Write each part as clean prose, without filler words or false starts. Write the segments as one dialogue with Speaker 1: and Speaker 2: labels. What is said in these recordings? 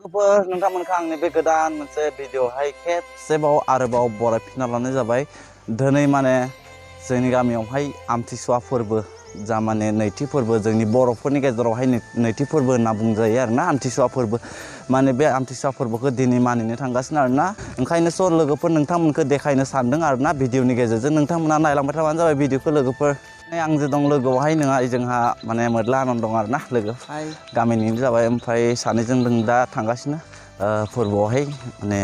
Speaker 1: नोंथांमोनखौ आंनि बे गोदान मोनसे भिडिअहाय खेबसेबाव आरोबाव बरायफिनना लानाय जाबाय। दिनै माने जोंनि गामियावहाय आमथिसुवा फोरबो जा माने नैथि फोरबो जोंनि बर'फोरनि गेजेरावहाय नैथि फोरबो होनना बुंजायो आरोना आमथिसुवा फोरबो माने बे आमथिसुवा फोरबोखौ दिनै मानिनो थांगासिनो आरोना ओंखायनो स' लोगोफोर नोंथांमोनखौ देखायनो सानदों आरोना भिडिअनि गेजेरजों नोंथांमोना नायलांबाय थाबानो जाबाय भिडिअखौ लोगोफोर। आं जे दं लोगोआवहाय नङा जोंहा माने मोदला आनन्द दं आरोना लोगो गामिनिनो जाबाय ओमफ्राय सानैजों जों दा थांगासिनो फोरबोआवहाय माने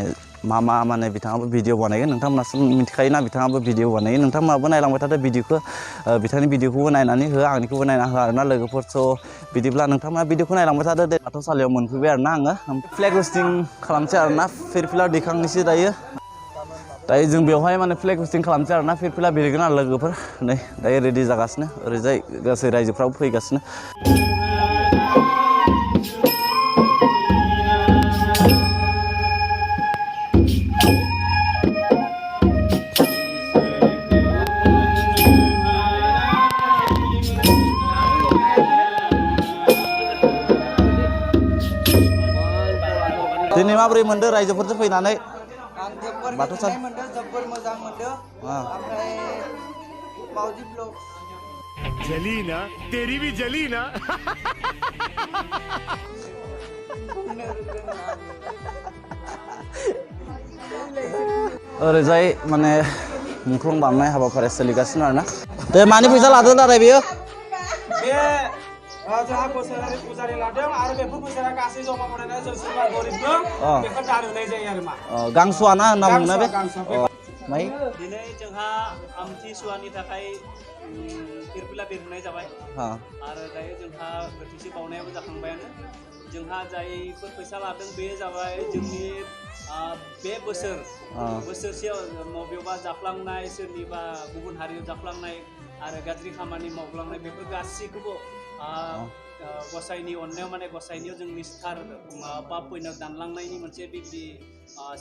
Speaker 1: मा माने बिथाङाबो भिडिअ बानायगोन नोंथांमोनासो मिथिखायोना बिथाङाबो भिडिअ बानायो नोंथांमोनाबो नायलांबाय थादो भिडिअखौ बिथांनि भिडिअखौबो नायनानै हो आंनिखौबो नायना हो आरोना लोगोफोर। स' बिदिब्ला नोंथांमोना भिडिअखौ नायलांबाय थादो दे बाथौसालियाव मोनफैबाय आरोना आङो फ्लेग हस्टिं खालामसै आरोना फिरफिला दैखांनोसै दायो जों बेवहाय माने फ्लेग हस्टिं खालामसै आरोना फिरफिला बिरगोन आरो लोगोफोर नै दायो रेडि जागासिनो ओरैजाय गासै रायजोफ्राबो फैगासिनो। दिनै माबोरै मोनदों रायजोफोरजों फैनानै? बाथौसालि मोनदों जोबोर मोजां मोनदों ओमफ्राय मावजि ब्लग
Speaker 2: जली ना तेरी भी जली ना
Speaker 1: ओरैजाय माने मुंख्लं दामनाय हाबाफारिया सोलिगासिनो आरोना दे मानि फैसा लादों दाराय बेयो
Speaker 3: जोंहा बोसोरारि फुजारि लादों आरो बेफोर फैसाया गासै जमा बनायनानै जों सोरबा गरिब दं बेखौ दान होनाय जायो आरो मा
Speaker 1: गांसुआ ना होनना बुङोना बे
Speaker 4: दिनै जोंहा आमथिसुवानि थाखाय फिरफिला बिरहोनाय जाबाय आरो दायो जोंहा गोथैसि बावनायाबो जाखांबायानो जोंहा जायफोर फैसा लादों बे जाबाय जोंनि बे बोसोरसेयाव बबेयावबा जाफ्लांनाय सोरनिबा गुबुन हारियाव जाफ्लांनाय आरो गाज्रि खामानि मावफ्लांनाय बेफोर गासैखौबो गसाइनि अननायाव माने गसाइनियाव जों निस्थार पाप पुण्य दानलांनायनि मोनसे बिदि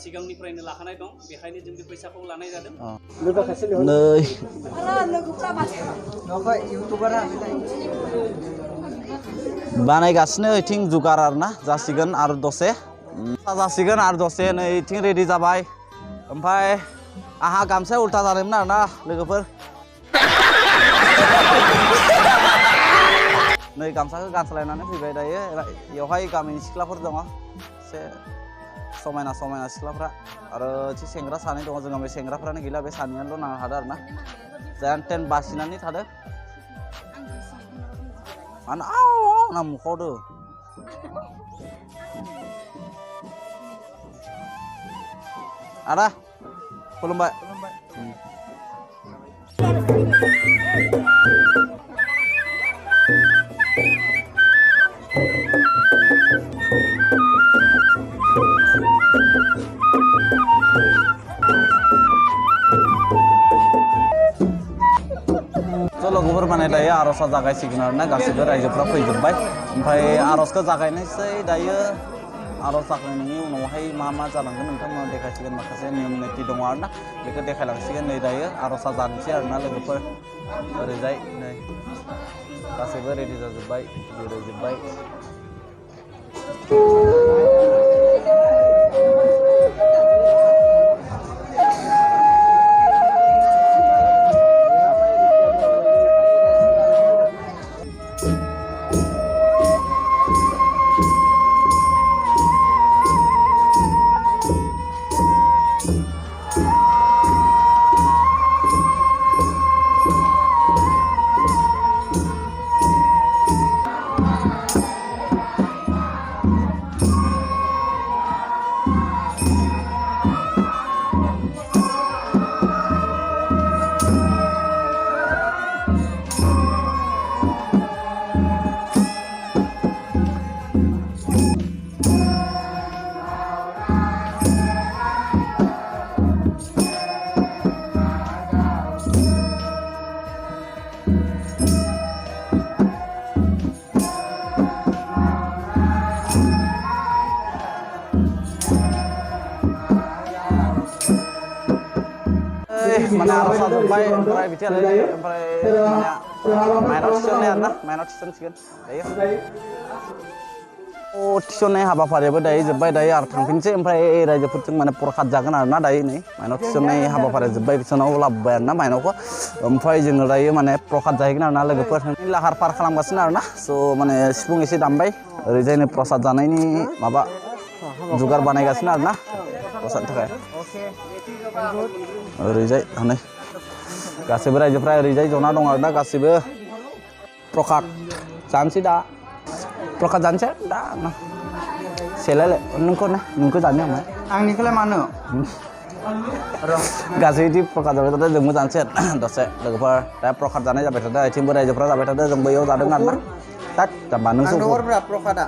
Speaker 4: सिगांनिफ्रायनो लाखानाय दं बेखायनो जों बे फैसाखौ लानाय जादों।
Speaker 1: बानायगासिनो ओइथिं जुगार आरोना जासिगोन आरो दसे जासिगोन आरो दसे नै इथिं रेडि जाबाय ओमफ्राय आंहा गामसाया उल्था जादोंमोन आरोना लोगोफोर नै गामसाखौ गानस्लायनानै फैबाय दायो बेवहाय गामिनि सिख्लाफोर दङ एसे समायना सिख्लाफ्रा आरो एसे सेंग्रा सानै दङ जोंहा बे सेंग्राफ्रानो गैला बे सानैयानोल' नांना थादों आरोना जेन तेन बासिनानै थादों मानो ना मुखावदो आदा खुलुमबाय लोगोफोर माने दायो आर'जआ जागायसिगोन आरोना गासैबो रायजोफ्रा फैजोब्बाय ओमफ्राय आर'जखौ जागायनोसै दायो आर'ज जाखांनायनि उनावहाय मा जालांगोन नोंथांमोना देखायसिगोन माखासे नियम निथि दङ आरोना बेखौ देखायलांसिगोन नै दायो आर'जआ जानोसै आरोना लोगोफोर ओरैजाय नै गासैबो रेडि जाजोब्बाय जिरायजोब्बाय mana arah satu baik omprai bicara omprai mana main option ya na main option sih kan ayo थिसननाय हाबाफारियाबो दायो जोब्बाय दायो आरो थांफिनसै ओमफ्राय रायजोफोरजों माने प्रसाद जागोन आरोना दायो नै माइनाव थिसननाय हाबाफारिया जोब्बाय बिसोरनाव लाबोबाय आरोना माइनावखौ ओमफ्राय जोङो दायो माने प्रसाद जाहैगोन आरोना लोगोफोर लाहार फाहार खालामगासिनो आरोना स' माने सिफुं एसे दामबाय ओरैजायनो प्रसाद जानायनि माबा जुगार बानायगासिनो आरोना प्रसादनि थाखाय ओरैजाय हनै गासैबो रायजोफ्रा ओरैजाय जना दं आरोना गासैबो प्रसाद जानोसै दा प्रसाद जानोसै दा सेलायलाय नोंखौ जानो आं
Speaker 5: आंनिखौलाय मानो
Speaker 1: गासै बिदि प्रसाद जाबाय थादों जोंबो जानोसै दसे लोगोफोर दा प्रसाद जानाय जाबाय थादों आथिंबो रायजोफ्रा जाबाय थादों जों बैयाव जादों आरोना थाक जाबा नोंसो
Speaker 5: हरब्रा प्रसादा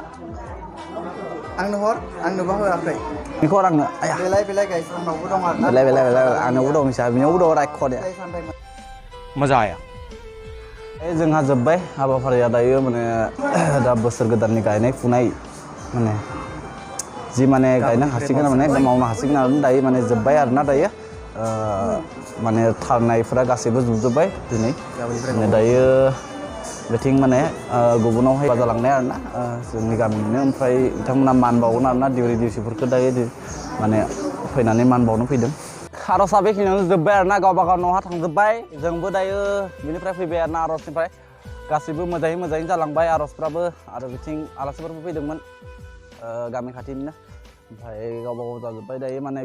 Speaker 5: आंनो हर आंनोबा होआखै
Speaker 1: बेखौ हर आंनो आया
Speaker 5: बेलाय गाइस आंनावबो दं आरोना
Speaker 1: बेलाय आंनावबो दं हिसाबै बेनावबो दं रायख'दे
Speaker 2: मजा आया
Speaker 1: जोंहा जोब्बाय हाबाफारिया दायो माने दा बोसोर गोदाननि गायनाय फुनाय माने जि माने गायनो हासिगोन माने मावनो हासिगोन आरो दायो माने जोब्बाय आरोना दायो माने थारनायफोरा गासैबो जोबजोब्बाय दिनै दायो बेथिं माने गुबुनावहाय जालांनाय आरोना जोंनि गामिनिनो ओमफ्राय बिथांमोना मान बावगोन आरोना दिउरि दिउसिफोरखौ दायो माने फैनानै मान बावनो फैदों आर'जआ बेखिनियावनो जोब्बाय आरोना गावबा गाव न'हा थांजोब्बाय जोंबो दायो बिनिफ्राय फैबाय आरोना आर'जनिफ्राय गासैबो मोजाङै जालांबाय आर'जफ्राबो आरो बिथिं आलासिफोरबो फैदोंमोन गामि खाथिनिनो ओमफ्राय गावबा गाव जाजोब्बाय दायो माने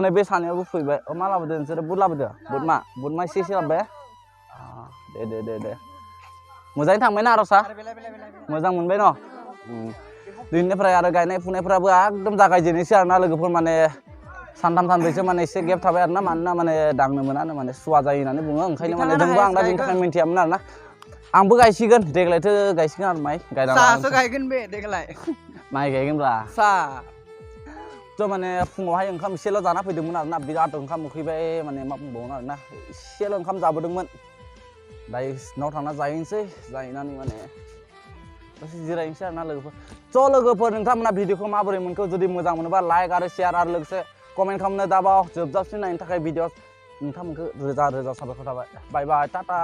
Speaker 1: नै बे सानैयावबो फैबाय मा लाबोदों नोंसोरो बुट लाबोदो बुट मा एसे लाबोबाय दे मोजाङै थांबाय ना आर'जआ मोजां मोनबाय न' दिनैनिफ्राय आरो गायनाय फुनायफ्राबो एकदम जागायजेननोसै आरोना लोगोफोर माने सानथाम सानब्रैसो माने एसे गेप थाबाय आरोना मानोना माने दांनो मोनानो माने सुवा जायो होननानै बुङो ओंखायनो माने जोंबो आं दा बेनि थाखाय मिन्थियामोन आरोना आंबो गायसिगोन देग्लायथ' गायसिगोन आरो माइ
Speaker 5: साहासो गायगोन बे देग्लाय
Speaker 1: माइ गायगोनब्ला
Speaker 5: साहा
Speaker 1: थ' माने फुङावहाय ओंखाम एसेल' जाना फैदोंमोन आरोना बिराद ओंखाम उखैबाय माने मा बुंबावनो आरोना एसेल' ओंखाम जाबोदोंमोन दायो सिनाव थांना जाहैनोसै जाहैनानै माने दसे जिरायनोसै आरोना लोगोफोर स' लोगोफोर नोंथांमोना भिडिअखौ माबोरै मोनखो जुदि मोजां मोनोबा लाइक आरो शेयार आरो लोगोसे कमेन्ट खालामनो दाबाव जोबजाबसिन नायनो थाखाय भिडिअ नोंथांमोनखौ रोजा साबायखर थाबाय बाय टाटा